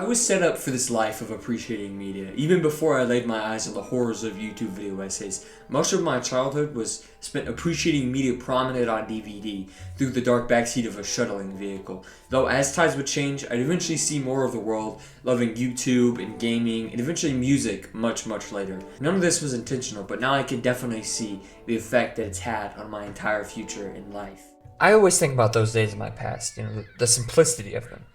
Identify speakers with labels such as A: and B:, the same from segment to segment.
A: I was set up for this life of appreciating media, even before I laid my eyes on the horrors of YouTube video essays. Most of my childhood was spent appreciating media prominent on DVD through the dark backseat of a shuttling vehicle. Though as tides would change, I'd eventually see more of the world, loving YouTube and gaming, and eventually music much later. None of this was intentional, but now I can definitely see the effect that it's had on my entire future in life.
B: I always think about those days in my past, the simplicity of them.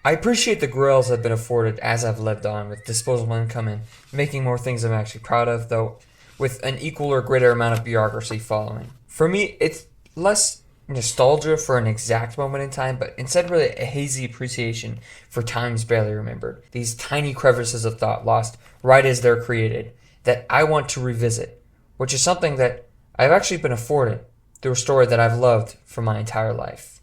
B: I appreciate the grills I've been afforded as I've lived on, with disposable income and making more things I'm actually proud of, though with an equal or greater amount of bureaucracy following. For me, it's less nostalgia for an exact moment in time, but instead really a hazy appreciation for times barely remembered. These tiny crevices of thought lost right as they're created that I want to revisit, which is something that I've actually been afforded through a story that I've loved for my entire life.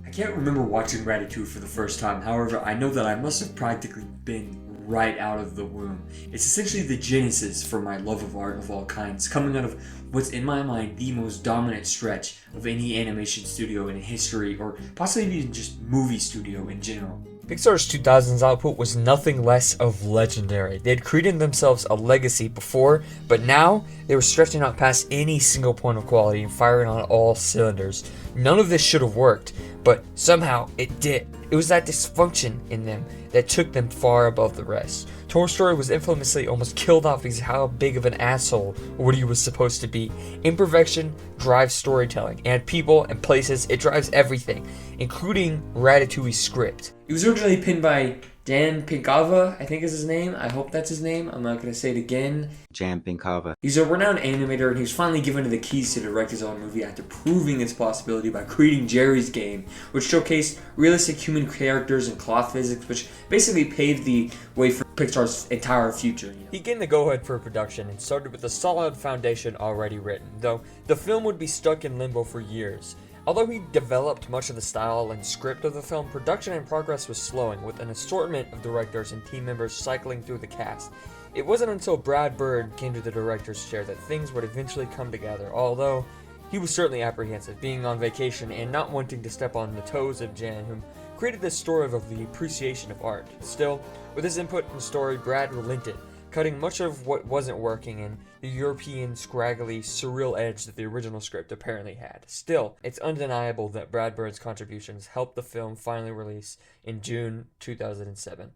A: I can't remember watching Ratatouille for the first time, however, I know that I must have practically been right out of the womb. It's essentially the genesis for my love of art of all kinds, coming out of what's in my mind the most dominant stretch of any animation studio in history, or possibly even just movie studio in general.
B: Pixar's 2000s output was nothing less of legendary. They had created themselves a legacy before, but now they were stretching out past any single point of quality and firing on all cylinders. None of this should have worked, but somehow it did. It was that dysfunction in them that took them far above the rest. Toy Story was infamously almost killed off because of how big of an asshole Woody was supposed to be. Imperfection drives storytelling, and people and places, it drives everything, including Ratatouille's script.
A: It was originally penned by Dan Pinkava, I think is his name. I hope that's his name. I'm not going to say it again.
C: Jan Pinkava.
A: He's a renowned animator, and he was finally given the keys to direct his own movie after proving its possibility by creating Jerry's Game, which showcased realistic human characters and cloth physics, which basically paved the way for Pixar's entire future.
B: He gained the go-ahead for production and started with a solid foundation already written, though the film would be stuck in limbo for years. Although he developed much of the style and script of the film, production and progress was slowing, with an assortment of directors and team members cycling through the cast. It wasn't until Brad Bird came to the director's chair that things would eventually come together, although he was certainly apprehensive, being on vacation and not wanting to step on the toes of Jan, whom created this story of the appreciation of art. Still, with his input in the story, Brad relented, cutting much of what wasn't working and the European, scraggly, surreal edge that the original script apparently had. Still, it's undeniable that Brad Bird's contributions helped the film finally release in June 2007.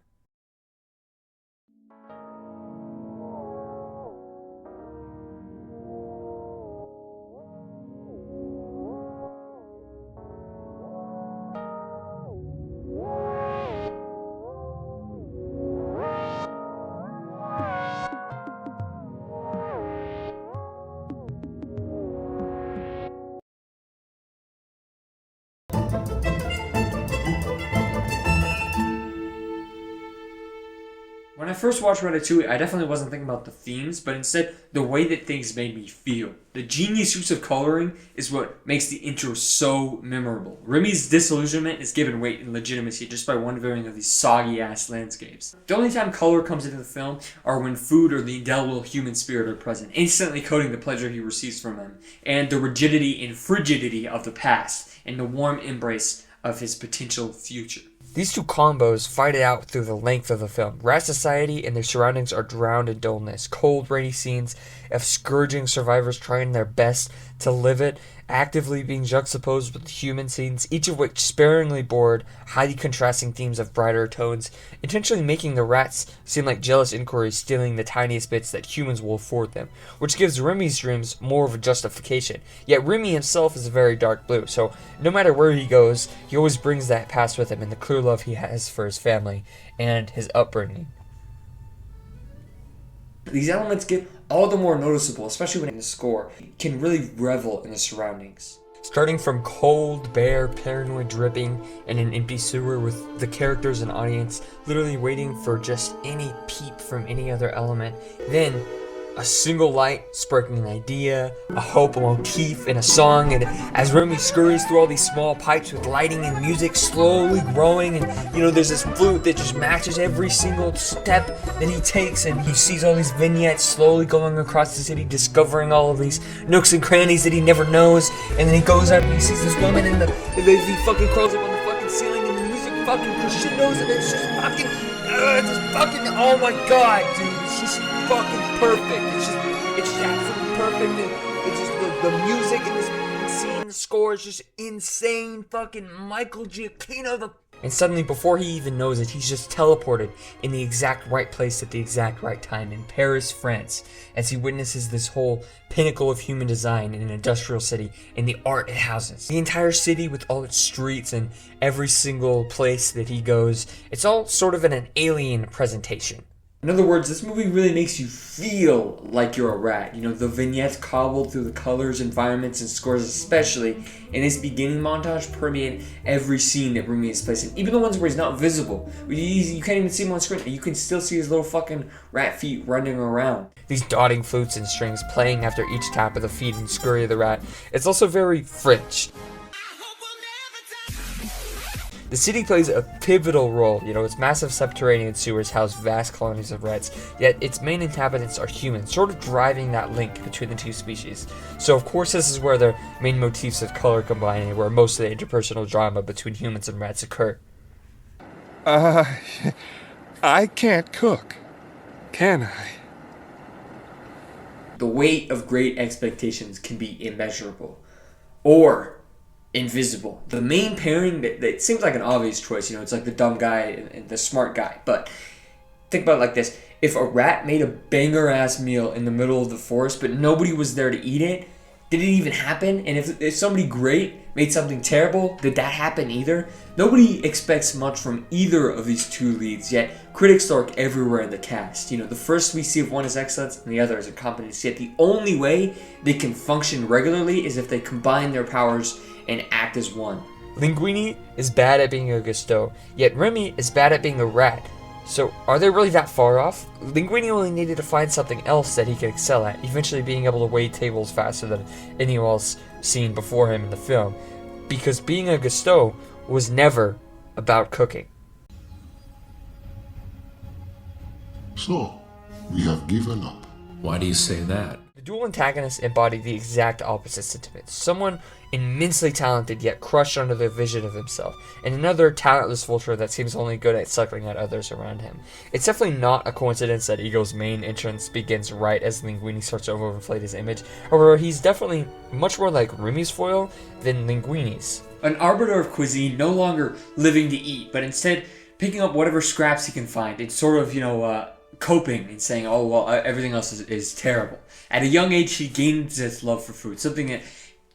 A: When I first watched Ratatouille, I definitely wasn't thinking about the themes, but instead the way that things made me feel. The genius use of coloring is what makes the intro so memorable. Remy's disillusionment is given weight and legitimacy just by one viewing of these soggy-ass landscapes. The only time color comes into the film are when food or the indelible human spirit are present, instantly coating the pleasure he receives from them, and the rigidity and frigidity of the past, and the warm embrace of his potential future.
B: These two combos fight it out through the length of the film. Rat society and their surroundings are drowned in dullness. Cold, rainy scenes of scourging survivors trying their best to live it, actively being juxtaposed with human scenes, each of which sparingly borrowed highly contrasting themes of brighter tones, intentionally making the rats seem like jealous inquiries stealing the tiniest bits that humans will afford them, which gives Remy's dreams more of a justification. Yet Remy himself is a very dark blue, so no matter where he goes, he always brings that past with him and the clear love he has for his family and his upbringing.
A: These elements get all the more noticeable, especially when in the score can really revel in the surroundings.
B: Starting from cold, bare, paranoid dripping in an empty sewer with the characters and audience literally waiting for just any peep from any other element, then a single light sparking an idea, a hope, a motif, and a song. And as Remy scurries through all these small pipes with lighting and music slowly growing, and there's this flute that just matches every single step that he takes, and he sees all these vignettes slowly going across the city, discovering all of these nooks and crannies that he never knows. And then he goes out and he sees this woman, and he fucking crawls up on the fucking ceiling, and the music fucking crescendos, and it's just fucking, oh my god, dude, it's just fucking perfect. It's just absolutely perfect. And it's just the music and this insane score is just insane. Fucking Michael Giacchino. And suddenly, before he even knows it, he's just teleported in the exact right place at the exact right time in Paris, France, as he witnesses this whole pinnacle of human design in an industrial city and the art it houses. The entire city with all its streets and every single place that he goes, it's all sort of an alien presentation.
A: In other words, this movie really makes you feel like you're a rat. The vignettes cobbled through the colors, environments, and scores, especially in this beginning montage, permeate every scene that Remy is placed in. Even the ones where he's not visible. You can't even see him on screen. You can still see his little fucking rat feet running around.
B: These dotting flutes and strings playing after each tap of the feet and scurry of the rat. It's also very French. The city plays a pivotal role. Its massive subterranean sewers house vast colonies of rats, yet its main inhabitants are humans, sort of driving that link between the two species. So of course this is where their main motifs of color combine, and where most of the interpersonal drama between humans and rats occur.
C: I can't cook, can I?
A: The weight of great expectations can be immeasurable. Or invisible. The main pairing that seems like an obvious choice, it's like the dumb guy and the smart guy. But think about it like this. If a rat made a banger-ass meal in the middle of the forest, but nobody was there to eat it, did it even happen? And if somebody great made something terrible, did that happen either? Nobody expects much from either of these two leads, yet critics lurk everywhere in the cast. The first we see of one is excellence and the other is incompetence, yet the only way they can function regularly is if they combine their powers and act as one.
B: Linguini is bad at being a Gusteau, yet Remy is bad at being a rat. So are they really that far off? Linguini only needed to find something else that he could excel at, eventually being able to wait tables faster than anyone else seen before him in the film, because being a Gusteau was never about cooking.
D: So, we have given up.
E: Why do you say that?
B: The dual antagonists embody the exact opposite sentiments. Someone immensely talented yet crushed under the vision of himself, and another talentless vulture that seems only good at suckling at others around him. It's definitely not a coincidence that Ego's main entrance begins right as Linguini starts to overinflate his image. However, he's definitely much more like Remy's foil than Linguini's.
A: An arbiter of cuisine, no longer living to eat, but instead picking up whatever scraps he can find and sort of, coping and saying, oh, well, everything else is terrible. At a young age, he gains this love for food, something that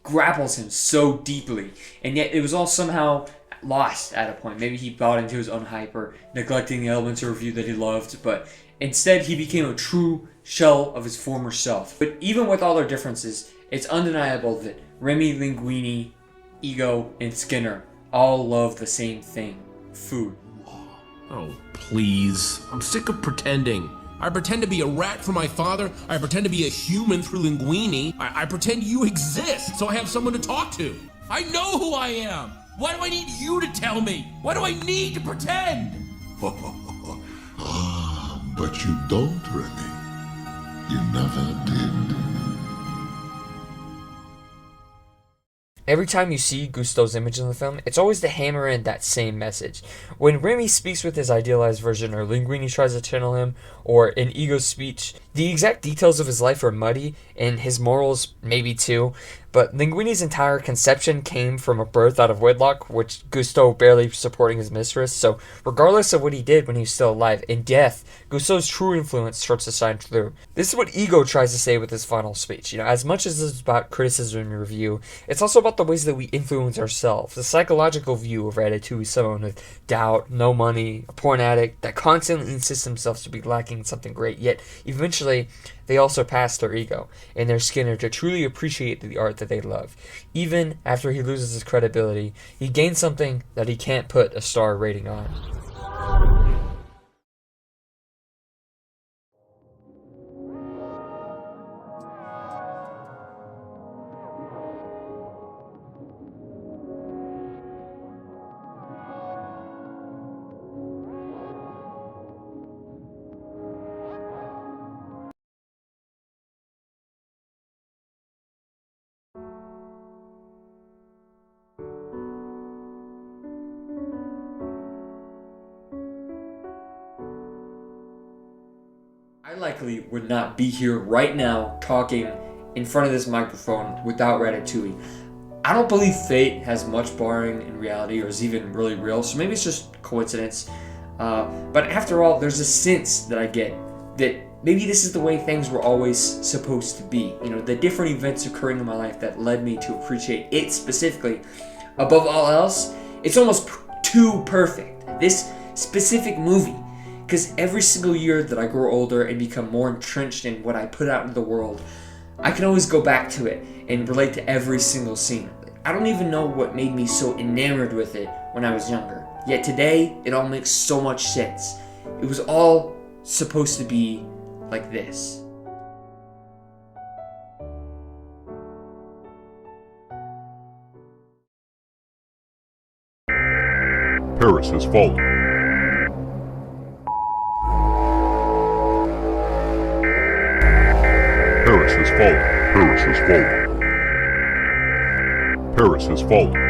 A: grapples him so deeply, and yet it was all somehow lost at a point. Maybe he bought into his own hype or neglecting the elements of review that he loved, but instead he became a true shell of his former self. But even with all their differences, it's undeniable that Remy, Linguini, Ego, and Skinner all love the same thing: food.
E: Oh, please. I'm sick of pretending. I pretend to be a rat for my father. I pretend to be a human through Linguini. I pretend you exist so I have someone to talk to. I know who I am. Why do I need you to tell me? Why do I need to pretend?
D: But you don't, Remy. You never did.
B: Every time you see Gusteau's image in the film, it's always to hammer in that same message. When Remy speaks with his idealized version, or Linguini tries to channel him, or in Ego's speech, the exact details of his life are muddy, and his morals maybe too, but Linguini's entire conception came from a birth out of wedlock, which Gusteau barely supporting his mistress, so regardless of what he did when he was still alive, in death, Gusteau's true influence starts to shine through. This is what Ego tries to say with his final speech. As much as it's about criticism and review, it's also about the ways that we influence ourselves. The psychological view of Ratatouille is someone with doubt, no money, a porn addict, that constantly insists themselves to be lacking in something great, yet eventually they all surpass their ego and their Skinner to truly appreciate the art that they love. Even after he loses his credibility, he gains something that he can't put a star rating on.
A: I likely would not be here right now talking in front of this microphone without Ratatouille. I don't believe fate has much bearing in reality or is even really real, so maybe it's just coincidence. But after all, there's a sense that I get that maybe this is the way things were always supposed to be. You know, the different events occurring in my life that led me to appreciate it specifically. Above all else, it's almost too perfect. This specific movie. Because every single year that I grow older and become more entrenched in what I put out into the world, I can always go back to it and relate to every single scene. I don't even know what made me so enamored with it when I was younger. Yet today, it all makes so much sense. It was all supposed to be like this.
C: Paris has fallen. Paris has fallen. Paris has fallen. Paris has fallen.